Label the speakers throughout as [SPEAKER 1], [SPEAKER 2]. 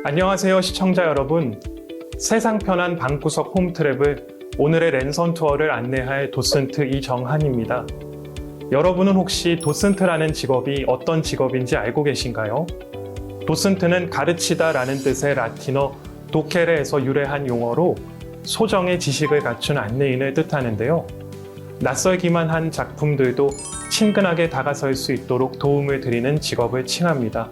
[SPEAKER 1] 안녕하세요 시청자 여러분. 세상 편한 방구석 홈트랩을 오늘의 랜선 투어를 안내할 도슨트 이정한입니다. 여러분은 혹시 도슨트라는 직업이 어떤 직업인지 알고 계신가요? 도슨트는 가르치다 라는 뜻의 라틴어 도케레에서 유래한 용어로 소정의 지식을 갖춘 안내인을 뜻하는데요. 낯설기만 한 작품들도 친근하게 다가설 수 있도록 도움을 드리는 직업을 칭합니다.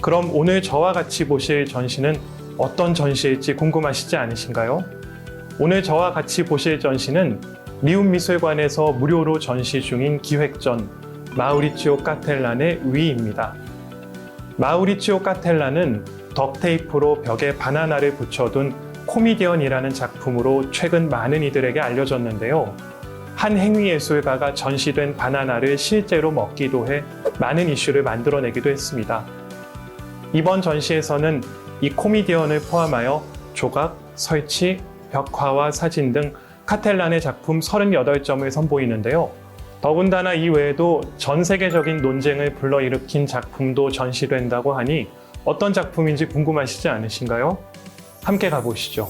[SPEAKER 1] 그럼 오늘 저와 같이 보실 전시는 어떤 전시일지 궁금하시지 않으신가요? 오늘 저와 같이 보실 전시는 리움미술관에서 무료로 전시 중인 기획전 마우리치오 카텔란의 위입니다. 마우리치오 카텔란은 덕테이프로 벽에 바나나를 붙여둔 코미디언이라는 작품으로 최근 많은 이들에게 알려졌는데요. 한 행위예술가가 전시된 바나나를 실제로 먹기도 해 많은 이슈를 만들어내기도 했습니다. 이번 전시에서는 이 코미디언을 포함하여 조각, 설치, 벽화와 사진 등 카텔란의 작품 38점을 선보이는데요. 더군다나 이 외에도 전 세계적인 논쟁을 불러일으킨 작품도 전시된다고 하니 어떤 작품인지 궁금하시지 않으신가요? 함께 가보시죠.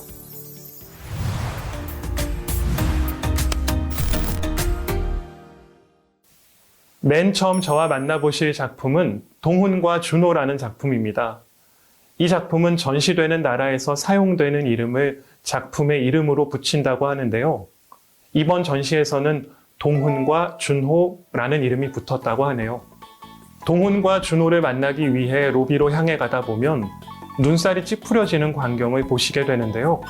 [SPEAKER 1] 맨 처음 저와 만나보실 작품은 동훈과 준호라는 작품입니다. 이 작품은 전시되는 나라에서 사용되는 이름을 작품의 이름으로 붙인다고 하는데요. 이번 전시에서는 동훈과 준호라는 이름이 붙었다고 하네요. 동훈과 준호를 만나기 위해 로비로 향해 가다 보면 눈살이 찌푸려지는 광경을 보시게 되는데요.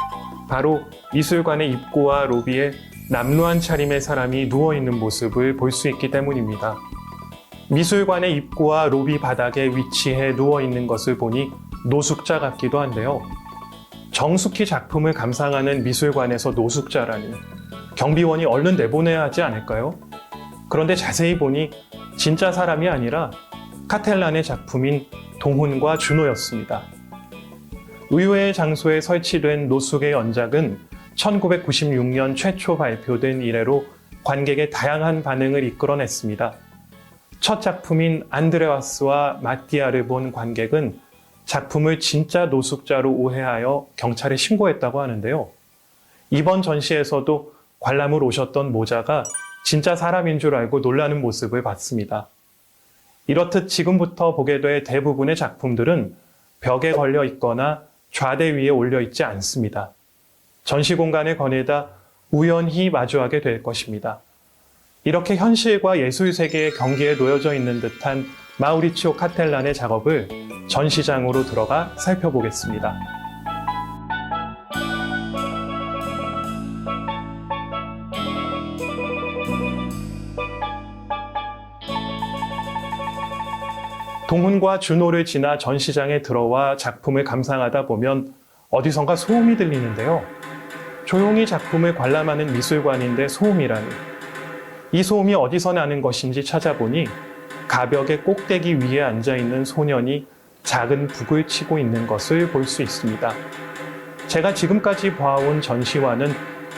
[SPEAKER 1] 바로 미술관의 입구와 로비에 남루한 차림의 사람이 누워있는 모습을 볼 수 있기 때문입니다. 미술관의 입구와 로비 바닥에 위치해 누워있는 것을 보니 노숙자 같기도 한데요. 정숙히 작품을 감상하는 미술관에서 노숙자라니 경비원이 얼른 내보내야 하지 않을까요? 그런데 자세히 보니 진짜 사람이 아니라 카텔란의 작품인 동훈과 준호였습니다. 의외의 장소에 설치된 노숙의 연작은 1996년 최초 발표된 이래로 관객의 다양한 반응을 이끌어냈습니다. 첫 작품인 안드레아스와 마띠아를 본 관객은 작품을 진짜 노숙자로 오해하여 경찰에 신고했다고 하는데요. 이번 전시에서도 관람을 오셨던 모자가 진짜 사람인 줄 알고 놀라는 모습을 봤습니다. 이렇듯 지금부터 보게 될 대부분의 작품들은 벽에 걸려 있거나 좌대 위에 올려 있지 않습니다. 전시 공간을 거닐다 우연히 마주하게 될 것입니다. 이렇게 현실과 예술 세계의 경계에 놓여져 있는 듯한 마우리치오 카텔란의 작업을 전시장으로 들어가 살펴보겠습니다. 동훈과 준호를 지나 전시장에 들어와 작품을 감상하다 보면 어디선가 소음이 들리는데요. 조용히 작품을 관람하는 미술관인데 소음이라니. 이 소음이 어디서 나는 것인지 찾아보니 가벽의 꼭대기 위에 앉아있는 소년이 작은 북을 치고 있는 것을 볼 수 있습니다. 제가 지금까지 봐온 전시와는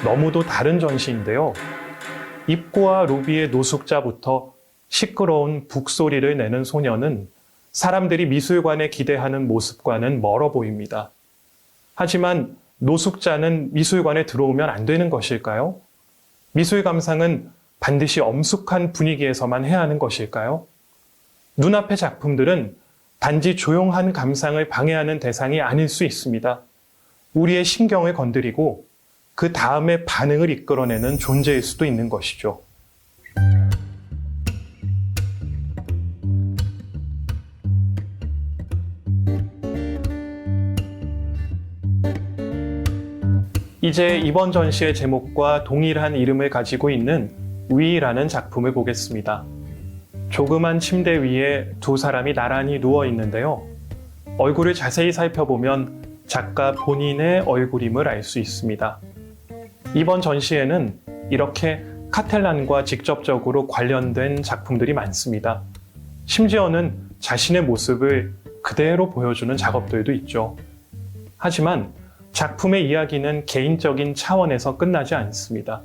[SPEAKER 1] 너무도 다른 전시인데요. 입구와 로비의 노숙자부터 시끄러운 북소리를 내는 소년은 사람들이 미술관에 기대하는 모습과는 멀어 보입니다. 하지만 노숙자는 미술관에 들어오면 안 되는 것일까요? 미술 감상은 반드시 엄숙한 분위기에서만 해야 하는 것일까요? 눈앞의 작품들은 단지 조용한 감상을 방해하는 대상이 아닐 수 있습니다. 우리의 신경을 건드리고 그 다음에 반응을 이끌어내는 존재일 수도 있는 것이죠. 이제 이번 전시의 제목과 동일한 이름을 가지고 있는 위라는 작품을 보겠습니다. 조그만 침대 위에 두 사람이 나란히 누워 있는데요. 얼굴을 자세히 살펴보면 작가 본인의 얼굴임을 알 수 있습니다. 이번 전시에는 이렇게 카텔란과 직접적으로 관련된 작품들이 많습니다. 심지어는 자신의 모습을 그대로 보여주는 작업들도 있죠. 하지만 작품의 이야기는 개인적인 차원에서 끝나지 않습니다.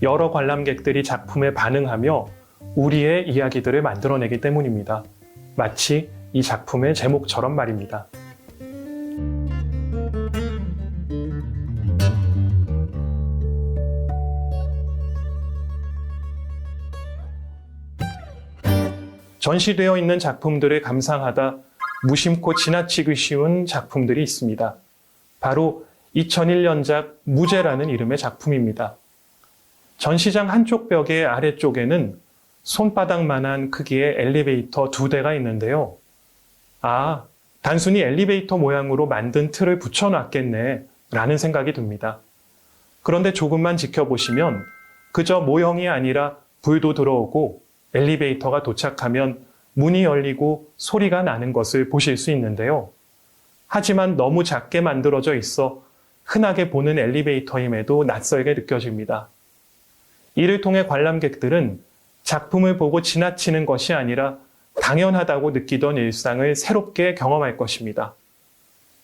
[SPEAKER 1] 여러 관람객들이 작품에 반응하며 우리의 이야기들을 만들어내기 때문입니다. 마치 이 작품의 제목처럼 말입니다. 전시되어 있는 작품들을 감상하다 무심코 지나치기 쉬운 작품들이 있습니다. 바로 2001년작 무제라는 이름의 작품입니다. 전시장 한쪽 벽의 아래쪽에는 손바닥만한 크기의 엘리베이터 2대가 있는데요. 아, 단순히 엘리베이터 모양으로 만든 틀을 붙여놨겠네 라는 생각이 듭니다. 그런데 조금만 지켜보시면 그저 모형이 아니라 불도 들어오고 엘리베이터가 도착하면 문이 열리고 소리가 나는 것을 보실 수 있는데요. 하지만 너무 작게 만들어져 있어 흔하게 보는 엘리베이터임에도 낯설게 느껴집니다. 이를 통해 관람객들은 작품을 보고 지나치는 것이 아니라 당연하다고 느끼던 일상을 새롭게 경험할 것입니다.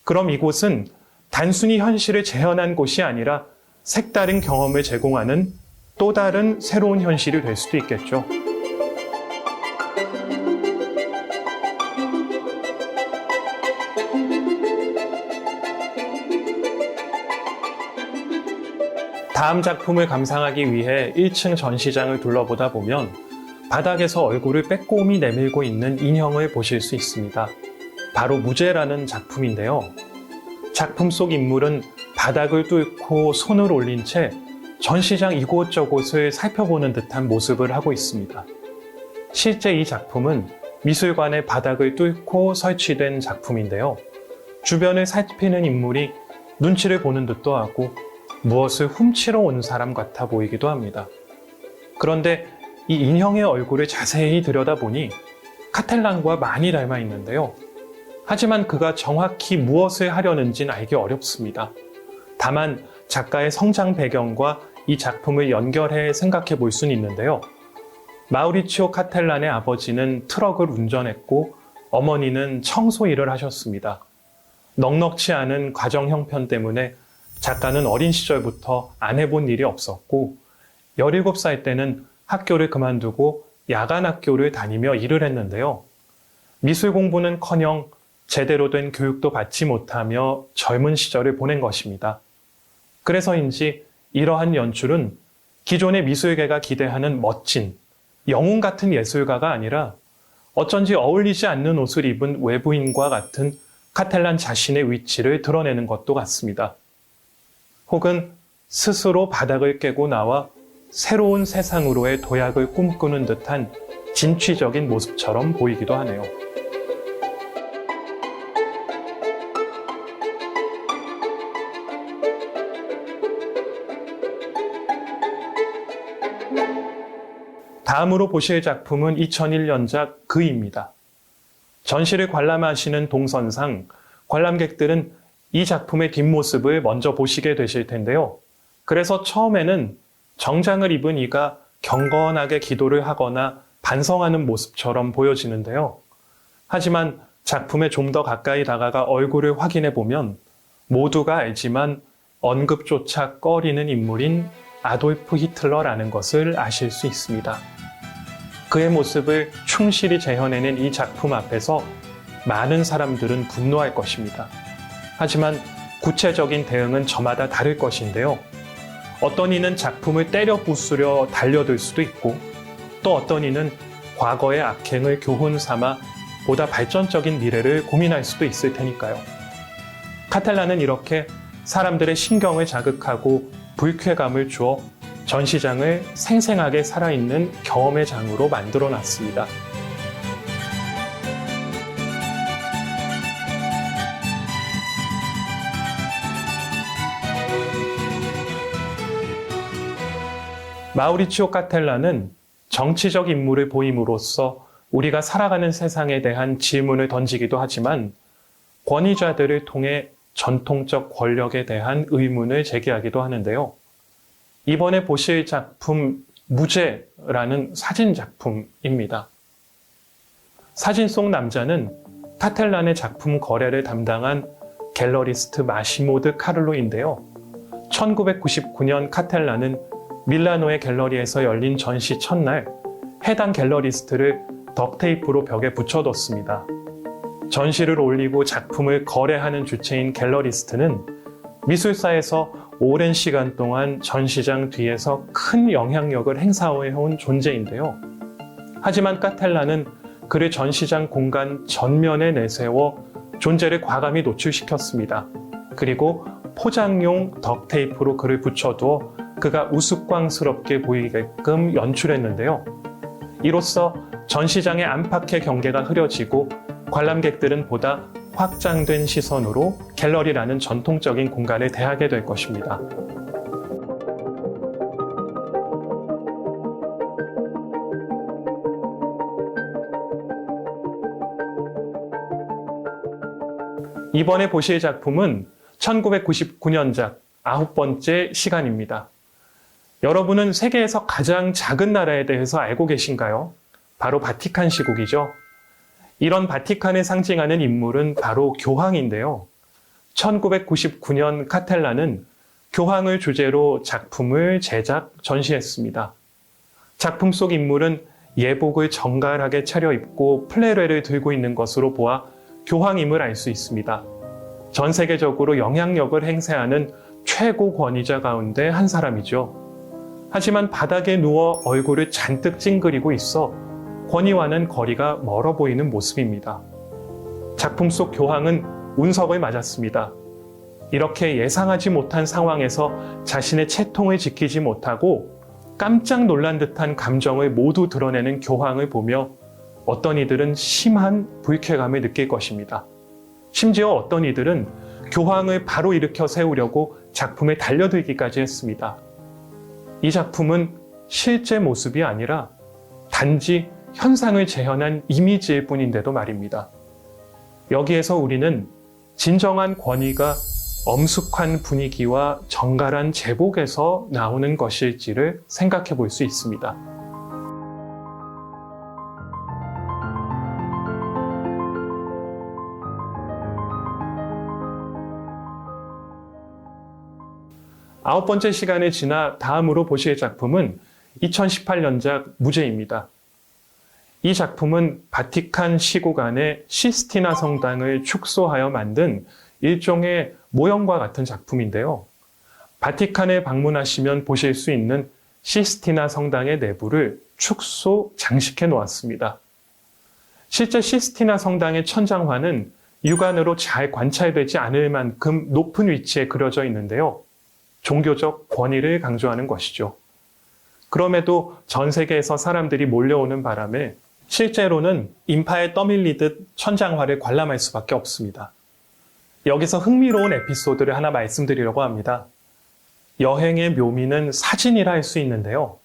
[SPEAKER 1] 그럼 이곳은 단순히 현실을 재현한 곳이 아니라 색다른 경험을 제공하는 또 다른 새로운 현실이 될 수도 있겠죠. 다음 작품을 감상하기 위해 1층 전시장을 둘러보다 보면 바닥에서 얼굴을 빼꼼히 내밀고 있는 인형을 보실 수 있습니다. 바로 무제라는 작품인데요. 작품 속 인물은 바닥을 뚫고 손을 올린 채 전시장 이곳저곳을 살펴보는 듯한 모습을 하고 있습니다. 실제 이 작품은 미술관의 바닥을 뚫고 설치된 작품인데요. 주변을 살피는 인물이 눈치를 보는 듯도 하고 무엇을 훔치러 온 사람 같아 보이기도 합니다. 그런데 이 인형의 얼굴을 자세히 들여다보니 카텔란과 많이 닮아 있는데요. 하지만 그가 정확히 무엇을 하려는지는 알기 어렵습니다. 다만 작가의 성장 배경과 이 작품을 연결해 생각해 볼 수는 있는데요. 마우리치오 카텔란의 아버지는 트럭을 운전했고 어머니는 청소 일을 하셨습니다. 넉넉치 않은 가정 형편 때문에 작가는 어린 시절부터 안 해본 일이 없었고 17살 때는 학교를 그만두고 야간 학교를 다니며 일을 했는데요. 미술 공부는커녕 제대로 된 교육도 받지 못하며 젊은 시절을 보낸 것입니다. 그래서인지 이러한 연출은 기존의 미술계가 기대하는 멋진, 영웅 같은 예술가가 아니라 어쩐지 어울리지 않는 옷을 입은 외부인과 같은 카텔란 자신의 위치를 드러내는 것도 같습니다. 혹은 스스로 바닥을 깨고 나와 새로운 세상으로의 도약을 꿈꾸는 듯한 진취적인 모습처럼 보이기도 하네요. 다음으로 보실 작품은 2001년작 그입니다. 전시를 관람하시는 동선상 관람객들은 이 작품의 뒷모습을 먼저 보시게 되실 텐데요. 그래서 처음에는 정장을 입은 이가 경건하게 기도를 하거나 반성하는 모습처럼 보여지는데요. 하지만 작품에 좀 더 가까이 다가가 얼굴을 확인해 보면 모두가 알지만 언급조차 꺼리는 인물인 아돌프 히틀러라는 것을 아실 수 있습니다. 그의 모습을 충실히 재현해낸 이 작품 앞에서 많은 사람들은 분노할 것입니다. 하지만 구체적인 대응은 저마다 다를 것인데요. 어떤 이는 작품을 때려 부수려 달려들 수도 있고 또 어떤 이는 과거의 악행을 교훈 삼아 보다 발전적인 미래를 고민할 수도 있을 테니까요. 카텔란은 이렇게 사람들의 신경을 자극하고 불쾌감을 주어 전시장을 생생하게 살아있는 경험의 장으로 만들어 놨습니다. 마우리치오 카텔란은 정치적 인물을 보임으로써 우리가 살아가는 세상에 대한 질문을 던지기도 하지만 권위자들을 통해 전통적 권력에 대한 의문을 제기하기도 하는데요. 이번에 보실 작품 무제라는 사진 작품입니다. 사진 속 남자는 카텔란의 작품 거래를 담당한 갤러리스트 마시모드 카를로인데요. 1999년 카텔란은 밀라노의 갤러리에서 열린 전시 첫날 해당 갤러리스트를 덕테이프로 벽에 붙여뒀습니다. 전시를 올리고 작품을 거래하는 주체인 갤러리스트는 미술사에서 오랜 시간 동안 전시장 뒤에서 큰 영향력을 행사해온 존재인데요. 하지만 카텔란은 그를 전시장 공간 전면에 내세워 존재를 과감히 노출시켰습니다. 그리고 포장용 덕테이프로 그를 붙여두어 그가 우스꽝스럽게 보이게끔 연출했는데요. 이로써 전시장의 안팎의 경계가 흐려지고 관람객들은 보다 확장된 시선으로 갤러리라는 전통적인 공간을 대하게 될 것입니다. 이번에 보실 작품은 1999년작 9번째 시간입니다. 여러분은 세계에서 가장 작은 나라에 대해서 알고 계신가요? 바로 바티칸 시국이죠. 이런 바티칸을 상징하는 인물은 바로 교황인데요. 1999년 카텔라는 교황을 주제로 작품을 제작, 전시했습니다. 작품 속 인물은 예복을 정갈하게 차려입고 플레레를 들고 있는 것으로 보아 교황임을 알 수 있습니다. 전 세계적으로 영향력을 행사하는 최고 권위자 가운데 한 사람이죠. 하지만 바닥에 누워 얼굴을 잔뜩 찡그리고 있어 권위와는 거리가 멀어 보이는 모습입니다. 작품 속 교황은 운석을 맞았습니다. 이렇게 예상하지 못한 상황에서 자신의 채통을 지키지 못하고 깜짝 놀란 듯한 감정을 모두 드러내는 교황을 보며 어떤 이들은 심한 불쾌감을 느낄 것입니다. 심지어 어떤 이들은 교황을 바로 일으켜 세우려고 작품에 달려들기까지 했습니다. 이 작품은 실제 모습이 아니라 단지 현상을 재현한 이미지일 뿐인데도 말입니다. 여기에서 우리는 진정한 권위가 엄숙한 분위기와 정갈한 제복에서 나오는 것일지를 생각해 볼 수 있습니다. 아홉 번째 시간을 지나 다음으로 보실 작품은 2018년작 무죄입니다. 이 작품은 바티칸 시국 안에 시스티나 성당을 축소하여 만든 일종의 모형과 같은 작품인데요. 바티칸에 방문하시면 보실 수 있는 시스티나 성당의 내부를 축소 장식해 놓았습니다. 실제 시스티나 성당의 천장화는 육안으로 잘 관찰되지 않을 만큼 높은 위치에 그려져 있는데요. 종교적 권위를 강조하는 것이죠. 그럼에도 전 세계에서 사람들이 몰려오는 바람에 실제로는 인파에 떠밀리듯 천장화를 관람할 수밖에 없습니다. 여기서 흥미로운 에피소드를 하나 말씀드리려고 합니다. 여행의 묘미는 사진이라 할 수 있는데요.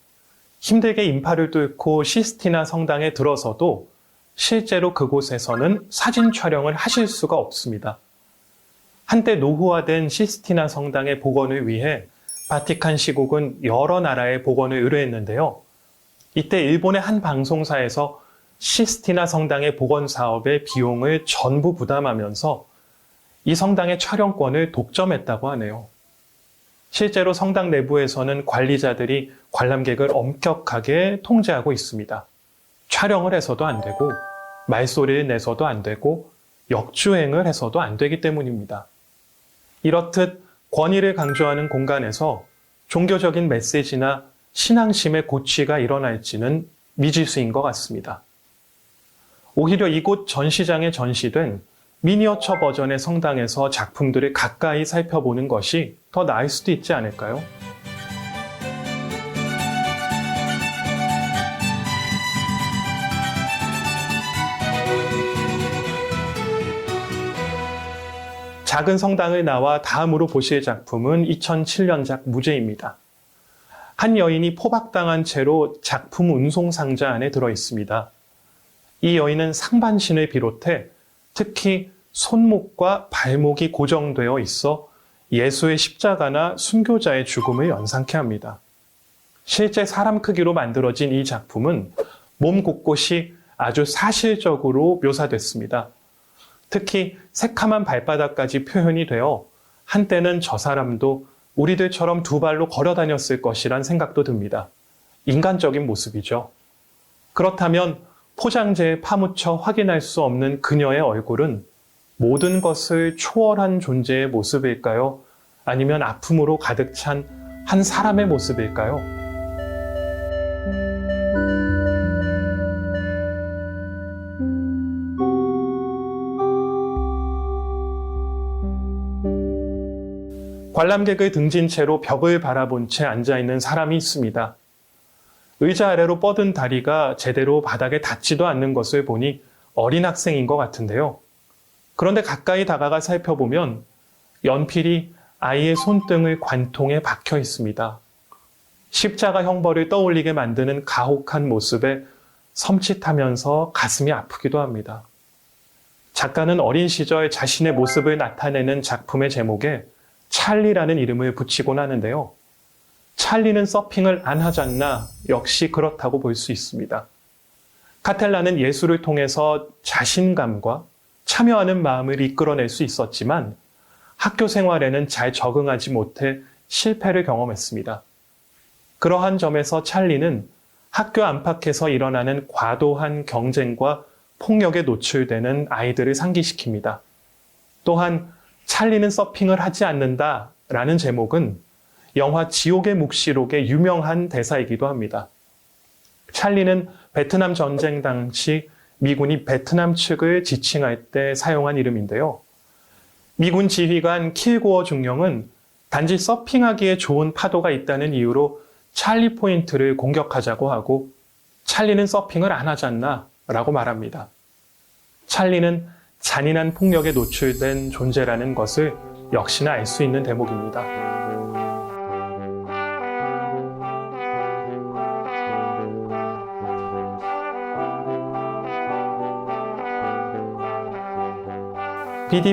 [SPEAKER 1] 힘들게 인파를 뚫고 시스티나 성당에 들어서도 실제로 그곳에서는 사진 촬영을 하실 수가 없습니다. 한때 노후화된 시스티나 성당의 복원을 위해 바티칸 시국은 여러 나라의 복원을 의뢰했는데요. 이때 일본의 한 방송사에서 시스티나 성당의 복원 사업의 비용을 전부 부담하면서 이 성당의 촬영권을 독점했다고 하네요. 실제로 성당 내부에서는 관리자들이 관람객을 엄격하게 통제하고 있습니다. 촬영을 해서도 안 되고 말소리를 내서도 안 되고 역주행을 해서도 안 되기 때문입니다. 이렇듯 권위를 강조하는 공간에서 종교적인 메시지나 신앙심의 고취가 일어날지는 미지수인 것 같습니다. 오히려 이곳 전시장에 전시된 미니어처 버전의 성당에서 작품들을 가까이 살펴보는 것이 더 나을 수도 있지 않을까요? 작은 성당을 나와 다음으로 보실 작품은 2007년작 무죄입니다. 한 여인이 포박당한 채로 작품 운송상자 안에 들어있습니다. 이 여인은 상반신을 비롯해 특히 손목과 발목이 고정되어 있어 예수의 십자가나 순교자의 죽음을 연상케 합니다. 실제 사람 크기로 만들어진 이 작품은 몸 곳곳이 아주 사실적으로 묘사됐습니다. 특히 새카만 발바닥까지 표현이 되어 한때는 저 사람도 우리들처럼 두 발로 걸어 다녔을 것이란 생각도 듭니다. 인간적인 모습이죠. 그렇다면 포장재에 파묻혀 확인할 수 없는 그녀의 얼굴은 모든 것을 초월한 존재의 모습일까요? 아니면 아픔으로 가득 찬 한 사람의 모습일까요? 관람객의 등진 채로 벽을 바라본 채 앉아있는 사람이 있습니다. 의자 아래로 뻗은 다리가 제대로 바닥에 닿지도 않는 것을 보니 어린 학생인 것 같은데요. 그런데 가까이 다가가 살펴보면 연필이 아이의 손등의 관통에 박혀 있습니다. 십자가 형벌을 떠올리게 만드는 가혹한 모습에 섬찟하면서 가슴이 아프기도 합니다. 작가는 어린 시절 자신의 모습을 나타내는 작품의 제목에 찰리라는 이름을 붙이곤 하는데요. 찰리는 서핑을 안 하잖나 역시 그렇다고 볼 수 있습니다. 카텔라는 예술을 통해서 자신감과 참여하는 마음을 이끌어낼 수 있었지만 학교 생활에는 잘 적응하지 못해 실패를 경험했습니다. 그러한 점에서 찰리는 학교 안팎에서 일어나는 과도한 경쟁과 폭력에 노출되는 아이들을 상기시킵니다. 또한 찰리는 서핑을 하지 않는다라는 제목은 영화 지옥의 묵시록의 유명한 대사이기도 합니다. 찰리는 베트남 전쟁 당시 미군이 베트남 측을 지칭할 때 사용한 이름인데요. 미군 지휘관 킬고어 중령은 단지 서핑하기에 좋은 파도가 있다는 이유로 찰리 포인트를 공격하자고 하고 찰리는 서핑을 안 하지 않나 라고 말합니다. 찰리는 잔인한 폭력에 노출된 존재라는 것을 역시나 알 수 있는 대목입니다.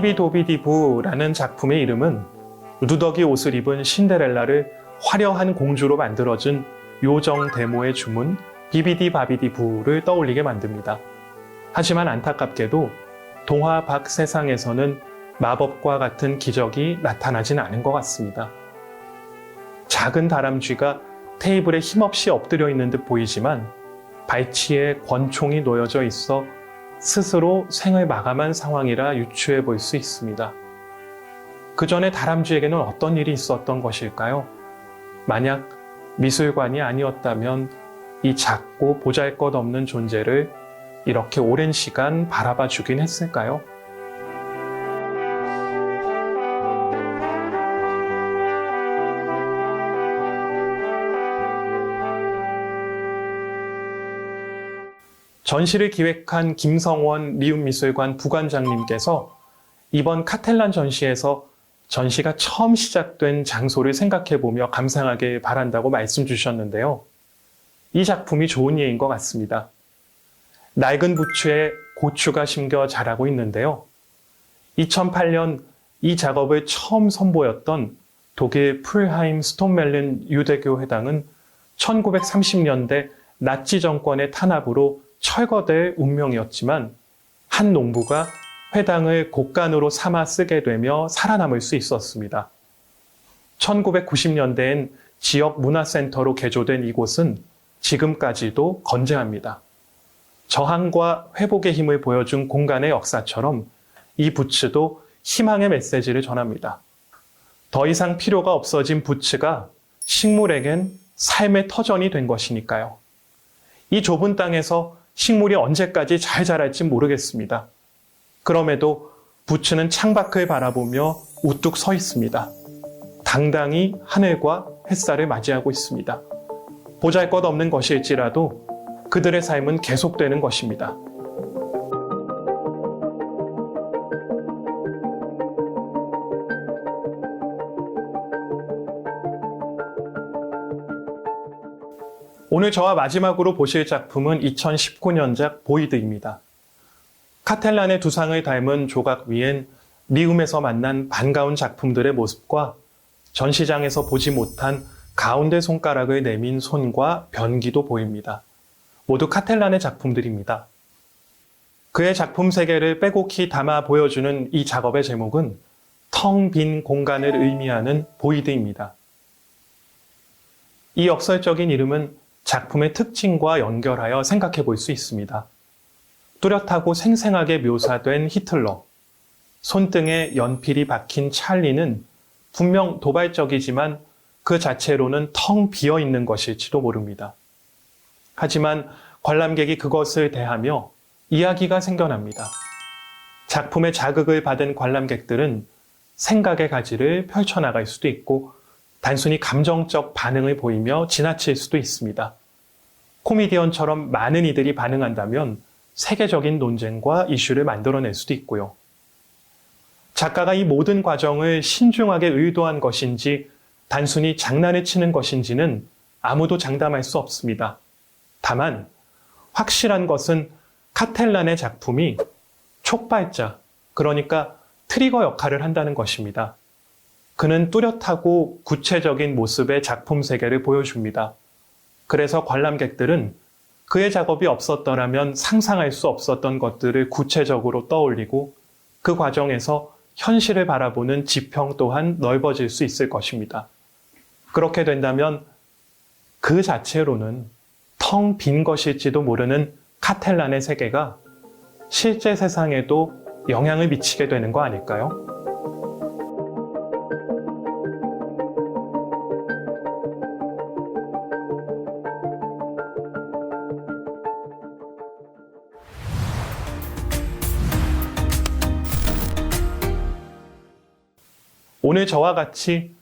[SPEAKER 1] 비디비도비디부라는 작품의 이름은 누더기 옷을 입은 신데렐라를 화려한 공주로 만들어준 요정 데모의 주문 비비디바비디부를 떠올리게 만듭니다. 하지만 안타깝게도 동화 밖 세상에서는 마법과 같은 기적이 나타나진 않은 것 같습니다. 작은 다람쥐가 테이블에 힘없이 엎드려 있는 듯 보이지만 발치에 권총이 놓여져 있어 스스로 생을 마감한 상황이라 유추해 볼 수 있습니다. 그 전에 다람쥐에게는 어떤 일이 있었던 것일까요? 만약 미술관이 아니었다면 이 작고 보잘것없는 존재를 이렇게 오랜 시간 바라봐 주긴 했을까요? 전시를 기획한 김성원 미움미술관 부관장님께서 이번 카텔란 전시에서 전시가 처음 시작된 장소를 생각해보며 감상하길 바란다고 말씀 주셨는데요. 이 작품이 좋은 예인 것 같습니다. 낡은 부추에 고추가 심겨 자라고 있는데요. 2008년 이 작업을 처음 선보였던 독일 풀하임 스톤멜른 유대교 회당은 1930년대 나치 정권의 탄압으로 철거될 운명이었지만 한 농부가 회당을 곡간으로 삼아 쓰게 되며 살아남을 수 있었습니다. 1990년대엔 지역 문화센터로 개조된 이곳은 지금까지도 건재합니다. 저항과 회복의 힘을 보여준 공간의 역사처럼 이 부츠도 희망의 메시지를 전합니다. 더 이상 필요가 없어진 부츠가 식물에겐 삶의 터전이 된 것이니까요. 이 좁은 땅에서 식물이 언제까지 잘 자랄지 모르겠습니다. 그럼에도 부츠는 창밖을 바라보며 우뚝 서 있습니다. 당당히 하늘과 햇살을 맞이하고 있습니다. 보잘것없는 것일지라도 그들의 삶은 계속되는 것입니다. 오늘 저와 마지막으로 보실 작품은 2019년작 보이드입니다. 카텔란의 두상을 닮은 조각 위엔 미움에서 만난 반가운 작품들의 모습과 전시장에서 보지 못한 가운데 손가락을 내민 손과 변기도 보입니다. 모두 카텔란의 작품들입니다. 그의 작품 세계를 빼곡히 담아 보여주는 이 작업의 제목은 텅 빈 공간을 의미하는 보이드입니다. 이 역설적인 이름은 작품의 특징과 연결하여 생각해 볼 수 있습니다. 뚜렷하고 생생하게 묘사된 히틀러, 손등에 연필이 박힌 찰리는 분명 도발적이지만 그 자체로는 텅 비어 있는 것일지도 모릅니다. 하지만 관람객이 그것을 대하며 이야기가 생겨납니다. 작품의 자극을 받은 관람객들은 생각의 가지를 펼쳐나갈 수도 있고 단순히 감정적 반응을 보이며 지나칠 수도 있습니다. 코미디언처럼 많은 이들이 반응한다면 세계적인 논쟁과 이슈를 만들어낼 수도 있고요. 작가가 이 모든 과정을 신중하게 의도한 것인지 단순히 장난을 치는 것인지는 아무도 장담할 수 없습니다. 다만 확실한 것은 카텔란의 작품이 촉발자, 그러니까 트리거 역할을 한다는 것입니다. 그는 뚜렷하고 구체적인 모습의 작품 세계를 보여줍니다. 그래서 관람객들은 그의 작업이 없었더라면 상상할 수 없었던 것들을 구체적으로 떠올리고 그 과정에서 현실을 바라보는 지평 또한 넓어질 수 있을 것입니다. 그렇게 된다면 그 자체로는 텅 빈 것일지도 모르는 카텔란의 세계가 실제 세상에도 영향을 미치게 되는 거 아닐까요? 오늘 저와 같이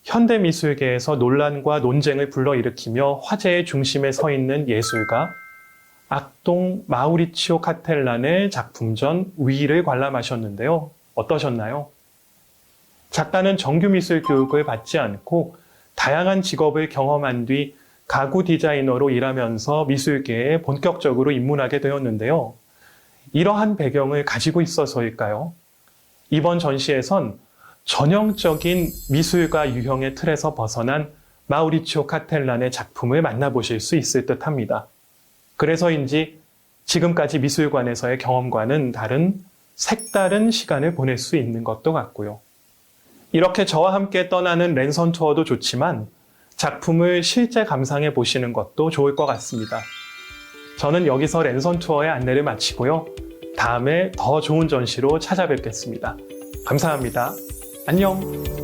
[SPEAKER 1] 현대미술계에서 논란과 논쟁을 불러일으키며 화제의 중심에 서 있는 예술가 악동 마우리치오 카텔란의 작품전 위를 관람하셨는데요. 어떠셨나요? 작가는 정규미술 교육을 받지 않고 다양한 직업을 경험한 뒤 가구 디자이너로 일하면서 미술계에 본격적으로 입문하게 되었는데요. 이러한 배경을 가지고 있어서일까요? 이번 전시에선 전형적인 미술가 유형의 틀에서 벗어난 마우리치오 카텔란의 작품을 만나보실 수 있을 듯합니다. 그래서인지 지금까지 미술관에서의 경험과는 다른 색다른 시간을 보낼 수 있는 것도 같고요. 이렇게 저와 함께 떠나는 랜선 투어도 좋지만 작품을 실제 감상해 보시는 것도 좋을 것 같습니다. 저는 여기서 랜선 투어의 안내를 마치고요. 다음에 더 좋은 전시로 찾아뵙겠습니다. 감사합니다. 안녕!